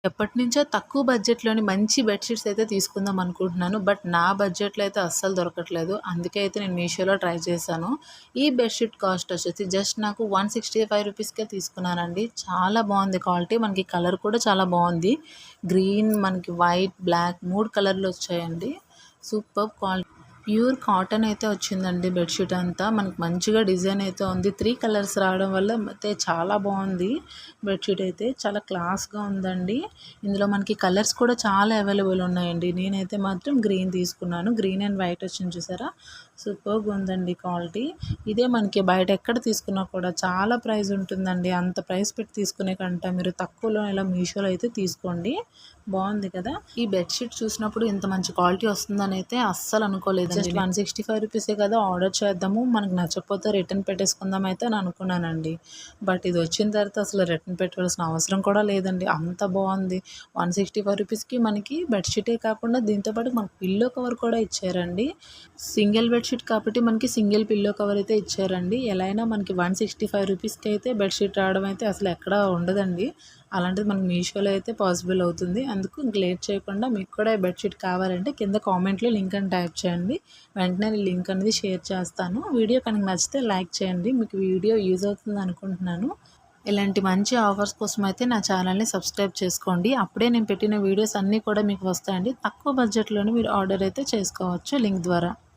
ఎప్పటినుంచో తక్కువ బడ్జెట్‌లోని మంచి బెడ్‌షీట్స్ అయితే తీసుకుందాం అనుకుంటున్నాను. బట్ నా బడ్జెట్‌లో అయితే అస్సలు దొరకట్లేదు. అందుకే అయితే నేను మీషోలో ట్రై చేశాను. ఈ బెడ్‌షీట్ కాస్ట్ వచ్చేసి జస్ట్ నాకు రూ. 165కే తీసుకున్నానండి. చాలా బాగుంది క్వాలిటీ. మనకి కలర్ కూడా చాలా బాగుంది. గ్రీన్, మనకి వైట్, బ్లాక్ 3 కలర్‌లు వచ్చాయండి. Superb quality. ప్యూర్ కాటన్ అయితే వచ్చిందండి బెడ్‌షీట్ అంతా. మనకు మంచిగా డిజైన్ అయితే ఉంది. 3 కలర్స్ రావడం వల్ల అయితే చాలా బాగుంది. బెడ్‌షీట్ అయితే చాలా క్లాస్‌గా ఉందండి. ఇందులో మనకి కలర్స్ కూడా చాలా అవైలబుల్ ఉన్నాయండి. నేనైతే మాత్రం గ్రీన్ తీసుకున్నాను. గ్రీన్ అండ్ వైట్ వచ్చింది చూసారా? సూపర్‌గా ఉందండి క్వాలిటీ. ఇదే మనకి బయట ఎక్కడ తీసుకున్నా కూడా చాలా ప్రైస్ ఉంటుందండి. అంత ప్రైస్ పెట్టి తీసుకునే కంటే మీరు తక్కువలో ఇలా మీషోలో అయితే తీసుకోండి. బాగుంది కదా! ఈ బెడ్‌షీట్ చూసినప్పుడు ఇంత మంచి క్వాలిటీ వస్తుందని అయితే అస్సలు అనుకోలేదండి. జస్ట్ రూ. 165 కదా, ఆర్డర్ చేద్దాము, మనకు నచ్చకపోతే రిటర్న్ పెట్టేసుకుందాం అయితే అని అనుకున్నానండి. బట్ ఇది వచ్చిన తర్వాత అసలు రిటర్న్ పెట్టాల్సిన అవసరం కూడా లేదండి. అంత బాగుంది. రూ. 165కి మనకి బెడ్‌షీటే కాకుండా దీంతో పాటు మనకు పిల్లో కవర్ కూడా ఇచ్చారండి. సింగిల్ బెడ్‌షీట్ కాబట్టి మనకి సింగిల్ పిల్లో కవర్ అయితే ఇచ్చారండి. ఎలా అయినా మనకి రూ. 165కి అయితే బెడ్‌షీట్ రావడం అయితే అసలు ఎక్కడా ఉండదండి. అలాంటిది మనకి మీషోలో అయితే పాసిబుల్ అవుతుంది. అందుకు ఇంక లేట్ చేయకుండా మీకు కూడా ఈ బెడ్‌షీట్ కావాలంటే కింద కామెంట్‌లో లింక్ అని టైప్ చేయండి. వెంటనే నేను లింక్ అనేది షేర్ చేస్తాను. వీడియో కనుక నచ్చితే లైక్ చేయండి. మీకు వీడియో యూజ్ అవుతుంది అనుకుంటున్నాను. ఇలాంటి మంచి ఆఫర్స్ కోసం అయితే నా ఛానల్ని సబ్స్క్రైబ్ చేసుకోండి. అప్పుడే నేను పెట్టిన వీడియోస్ అన్నీ కూడా మీకు వస్తాయండి. తక్కువ బడ్జెట్లోనే మీరు ఆర్డర్ అయితే చేసుకోవచ్చు లింక్ ద్వారా.